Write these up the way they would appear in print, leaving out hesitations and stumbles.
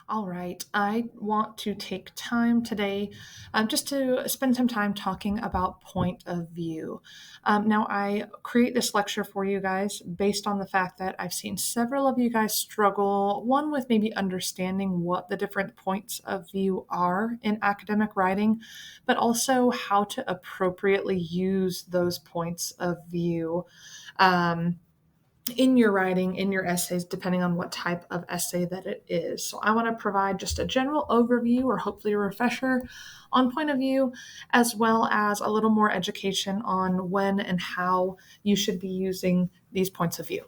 All right, I want to take time today just to spend some time talking about point of view. Now, I create this lecture for you guys based on the fact that I've seen several of you guys struggle, one with maybe understanding what the different points of view are in academic writing, but also how to appropriately use those points of view. Um, in your writing, in your essays, depending on what type of essay that it is. So I want to provide just a general overview or hopefully a refresher on point of view, as well as a little more education on when and how you should be using these points of view.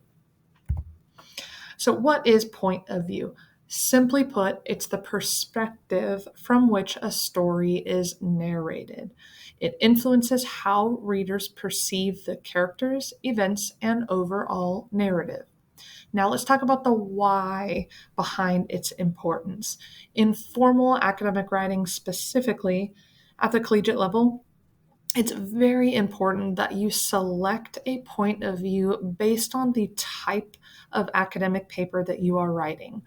So, what is point of view? Simply put, it's the perspective from which a story is narrated. It influences how readers perceive the characters, events, and overall narrative. Now, let's talk about the why behind its importance. In formal academic writing, specifically at the collegiate level, it's very important that you select a point of view based on the type of academic paper that you are writing.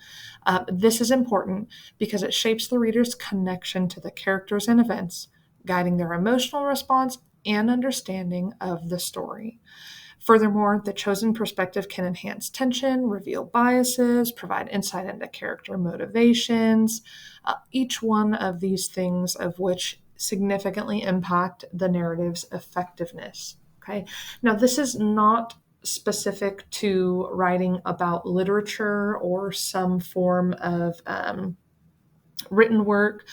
This is important because it shapes the reader's connection to the characters and events, guiding their emotional response and understanding of the story. Furthermore, the chosen perspective can enhance tension, reveal biases, provide insight into character motivations, each one of these things of which significantly impact the narrative's effectiveness. Okay. Now, this is not specific to writing about literature or some form of written work.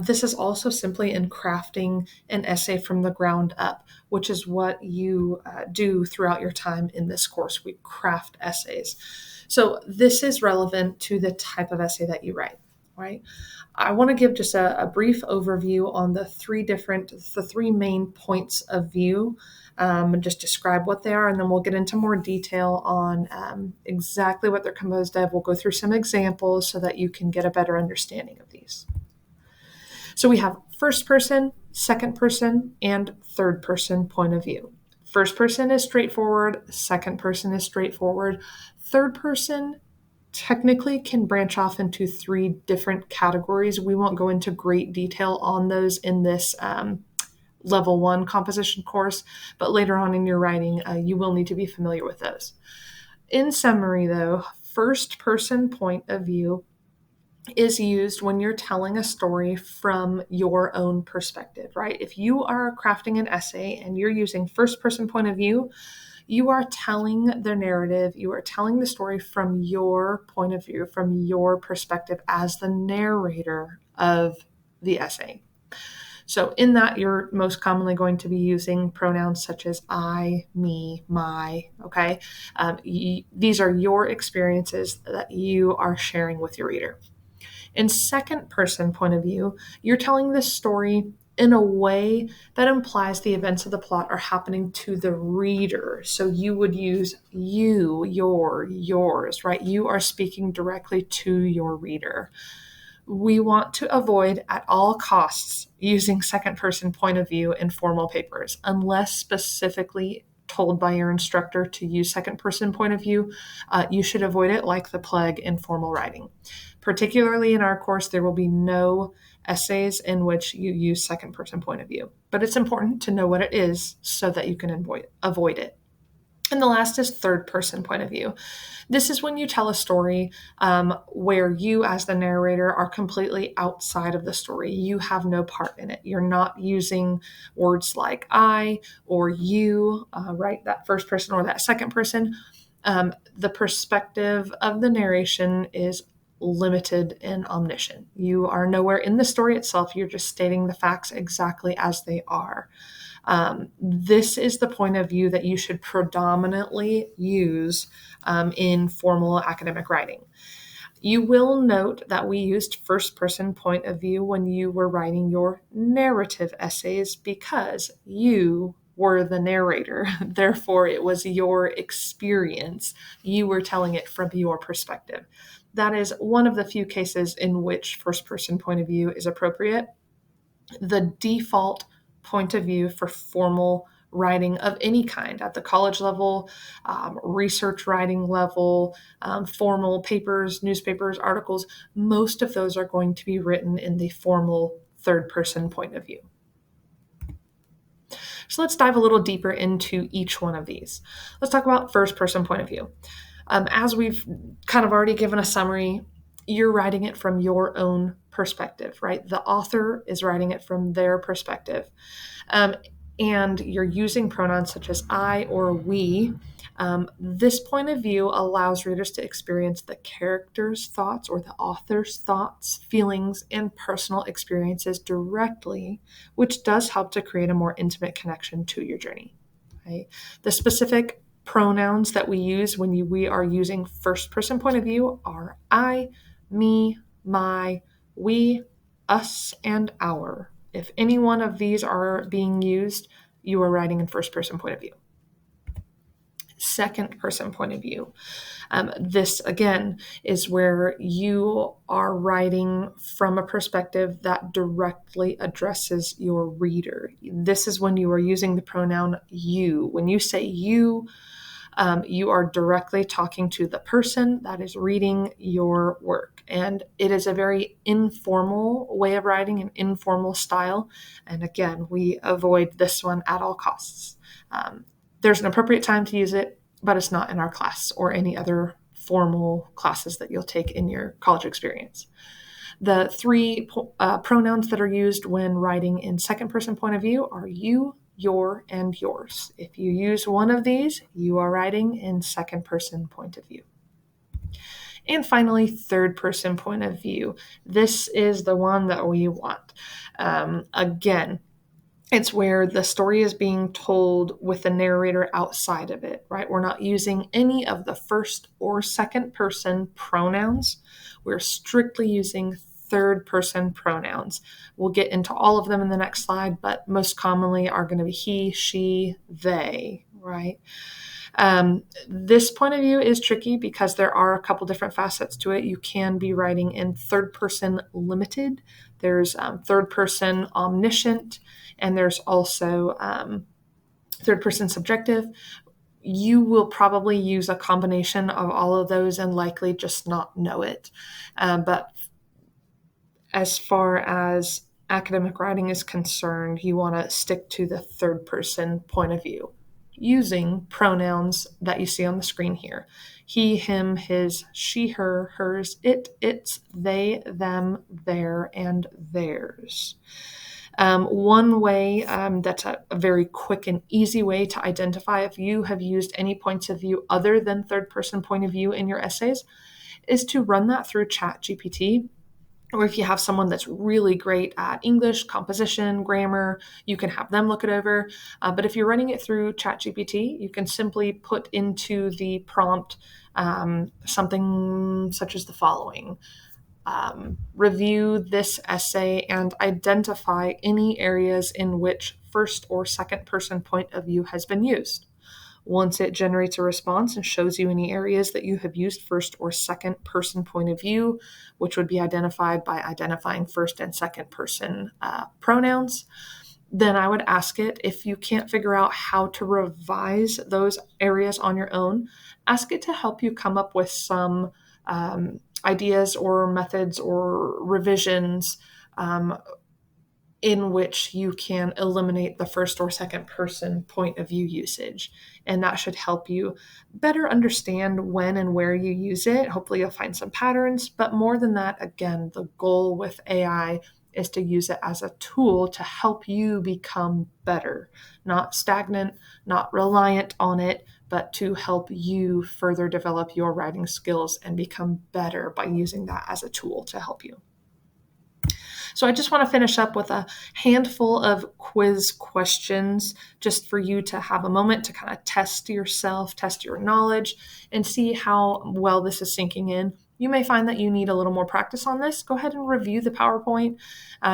This is also simply in crafting an essay from the ground up, which is what you do throughout your time in this course. We craft essays. So this is relevant to the type of essay that you write, right? I want to give just a brief overview on the three main points of view, and just describe what they are, and then we'll get into more detail on exactly what they're composed of. We'll go through some examples so that you can get a better understanding of these. So we have first person, second person, and third person point of view. First person is straightforward, second person is straightforward. Third person technically can branch off into three different categories. We won't go into great detail on those in this level 1 composition course, but later on in your writing, you will need to be familiar with those. In summary, though, first person point of view is used when you're telling a story from your own perspective, right? If you are crafting an essay and you're using first person point of view, you are telling the narrative, you are telling the story from your point of view, from your perspective as the narrator of the essay. So in that, you're most commonly going to be using pronouns such as I, me, my, okay? These are your experiences that you are sharing with your reader. In second person point of view, you're telling this story in a way that implies the events of the plot are happening to the reader. So you would use you, your, yours, right? You are speaking directly to your reader. We want to avoid at all costs using second person point of view in formal papers, unless specifically told by your instructor to use second person point of view. You should avoid it like the plague in formal writing. Particularly in our course, there will be no essays in which you use second person point of view, but it's important to know what it is so that you can avoid it. And the last is third person point of view. This is when you tell a story where you, as the narrator, are completely outside of the story. You have no part in it. You're not using words like I or you, right? That first person or that second person. The perspective of the narration is limited and omniscient. You are nowhere in the story itself. You're just stating the facts exactly as they are. This is the point of view that you should predominantly use in formal academic writing. You will note that we used first person point of view when you were writing your narrative essays because you were the narrator. Therefore, it was your experience. You were telling it from your perspective. That is one of the few cases in which first person point of view is appropriate. The default point of view for formal writing of any kind at the college level, research writing level, formal papers, newspapers, articles. Most of those are going to be written in the formal third person point of view. So let's dive a little deeper into each one of these. Let's talk about first person point of view. As we've kind of already given a summary, you're writing it from your own perspective, right? The author is writing it from their perspective. And you're using pronouns such as I or we. This point of view allows readers to experience the character's thoughts or the author's thoughts, feelings, and personal experiences directly, which does help to create a more intimate connection to your journey. Right? The specific pronouns that we use when we are using first person point of view are I, me, my, we, us, and our. If any one of these are being used, you are writing in first person point of view. Second person point of view. This, again, is where you are writing from a perspective that directly addresses your reader. This is when you are using the pronoun you. When you say you are directly talking to the person that is reading your work. And it is a very informal way of writing, an informal style. And again, we avoid this one at all costs. There's an appropriate time to use it, but it's not in our class or any other formal classes that you'll take in your college experience. The three pronouns that are used when writing in second person point of view are you, your, and yours. If you use one of these, you are writing in second person point of view. And finally, third person point of view. This is the one that we want. Again, it's where the story is being told with the narrator outside of it, right? We're not using any of the first or second person pronouns. We're strictly using third person pronouns. We'll get into all of them in the next slide, but most commonly are going to be he, she, they, right? This point of view is tricky because there are a couple different facets to it. You can be writing in third person limited. There's third person omniscient, and there's also third person subjective. You will probably use a combination of all of those and likely just not know it. But as far as academic writing is concerned, you want to stick to the third person point of view using pronouns that you see on the screen here. He, him, his, she, her, hers, it, its, they, them, their, and theirs. One way that's a very quick and easy way to identify if you have used any points of view other than third person point of view in your essays is to run that through ChatGPT. Or if you have someone that's really great at English, composition, grammar, you can have them look it over. But if you're running it through ChatGPT, you can simply put into the prompt something such as the following. Review this essay and identify any areas in which first or second person point of view has been used. Once it generates a response and shows you any areas that you have used first or second person point of view, which would be identified by identifying first and second person pronouns, then I would ask it, if you can't figure out how to revise those areas on your own, ask it to help you come up with some ideas or methods or revisions in which you can eliminate the first or second person point of view usage. And that should help you better understand when and where you use it. Hopefully you'll find some patterns, but more than that, again, the goal with AI is to use it as a tool to help you become better, not stagnant, not reliant on it, but to help you further develop your writing skills and become better by using that as a tool to help you. So I just want to finish up with a handful of quiz questions just for you to have a moment to kind of test yourself, test your knowledge, and see how well this is sinking in. You may find that you need a little more practice on this. Go ahead and review the PowerPoint.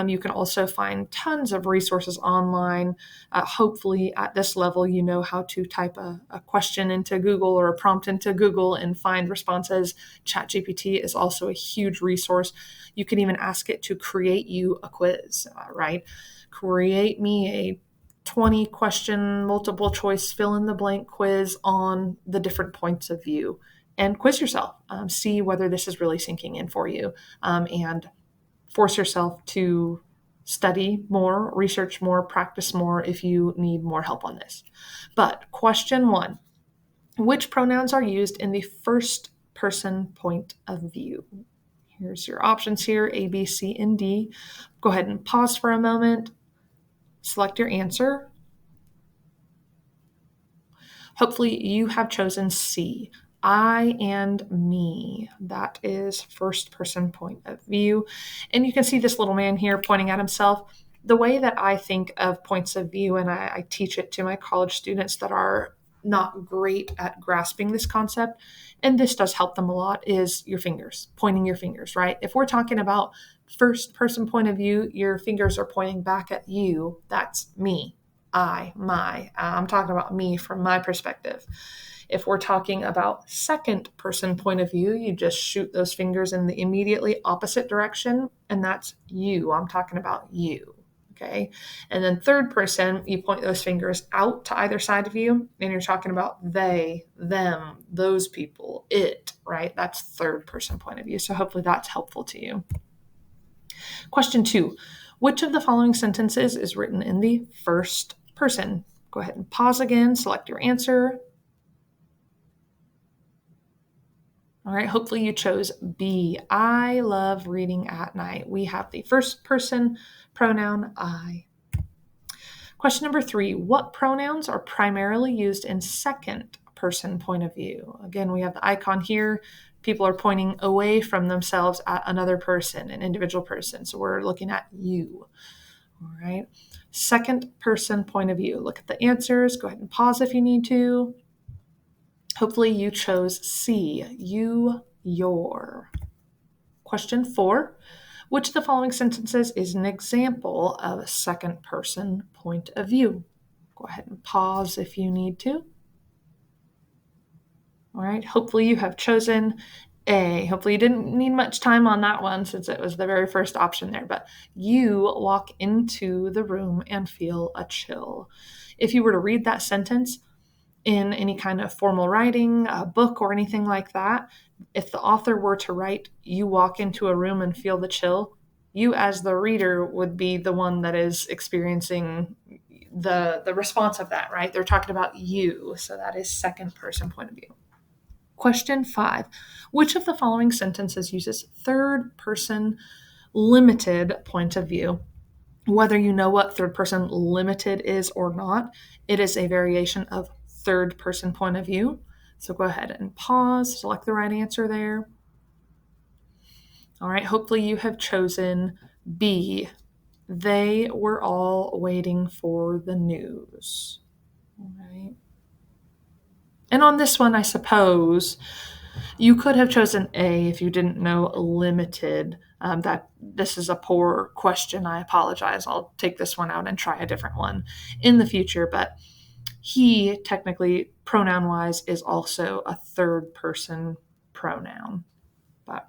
You can also find tons of resources online. Hopefully at this level, you know how to type a question into Google or a prompt into Google and find responses. ChatGPT is also a huge resource. You can even ask it to create you a quiz, right? Create me a 20 question, multiple choice, fill in the blank quiz on the different points of view and quiz yourself. See whether this is really sinking in for you, and force yourself to study more, research more, practice more if you need more help on this. But question 1, which pronouns are used in the first person point of view? Here's your options here, A, B, C, and D. Go ahead and pause for a moment. Select your answer. Hopefully you have chosen C, I and me. That is first person point of view. And you can see this little man here pointing at himself. The way that I think of points of view, and I teach it to my college students that are not great at grasping this concept, and this does help them a lot, is your fingers, pointing your fingers, right? If we're talking about first person point of view, your fingers are pointing back at you. That's me. I, my. I'm talking about me from my perspective. If we're talking about second person point of view, you just shoot those fingers in the immediately opposite direction, and that's you. I'm talking about you. Okay. And then third person, you point those fingers out to either side of you, and you're talking about they, them, those people, it, right? That's third person point of view. So hopefully that's helpful to you. Question 2, which of the following sentences is written in the first person? Go ahead and pause again, select your answer. All right, hopefully you chose B. I love reading at night. We have the first person pronoun I. Question number 3, what pronouns are primarily used in second person point of view? Again, we have the icon here. People are pointing away from themselves at another person, an individual person. So we're looking at you. All right. Second person point of view. Look at the answers. Go ahead and pause if you need to. Hopefully you chose C, you, your. Question 4, which of the following sentences is an example of a second person point of view? Go ahead and pause if you need to. All right, hopefully you have chosen A. Hopefully you didn't need much time on that one since it was the very first option there, but you walk into the room and feel a chill. If you were to read that sentence in any kind of formal writing, a book or anything like that, if the author were to write, you walk into a room and feel the chill, you as the reader would be the one that is experiencing the response of that, right? They're talking about you. So that is second person point of view. Question 5, which of the following sentences uses third person limited point of view? Whether you know what third person limited is or not, it is a variation of third person point of view. So go ahead and pause, select the right answer there. All right, hopefully you have chosen B. They were all waiting for the news. All right. And on this one, I suppose you could have chosen A if you didn't know limited. That this is a poor question. I apologize. I'll take this one out and try a different one in the future. But he, technically, pronoun-wise, is also a third person pronoun. But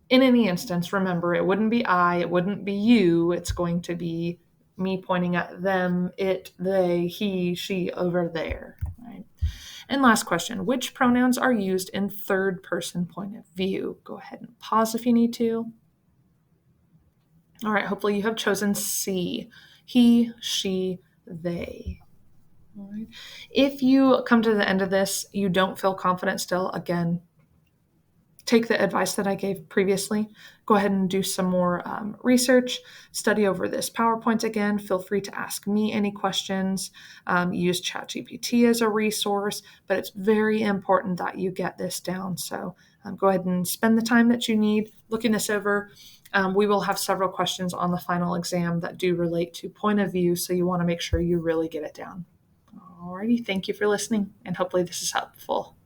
in any instance, remember, it wouldn't be I, it wouldn't be you. It's going to be me pointing at them, it, they, he, she, over there, right? And last question, which pronouns are used in third person point of view? Go ahead and pause if you need to. All right, hopefully you have chosen C, he, she, they. All right. If you come to the end of this, you don't feel confident still, again, take the advice that I gave previously. Go ahead and do some more research, study over this PowerPoint again. Feel free to ask me any questions. Use ChatGPT as a resource, but it's very important that you get this down. So go ahead and spend the time that you need looking this over. We will have several questions on the final exam that do relate to point of view, so you want to make sure you really get it down. Alrighty, thank you for listening, and hopefully this is helpful.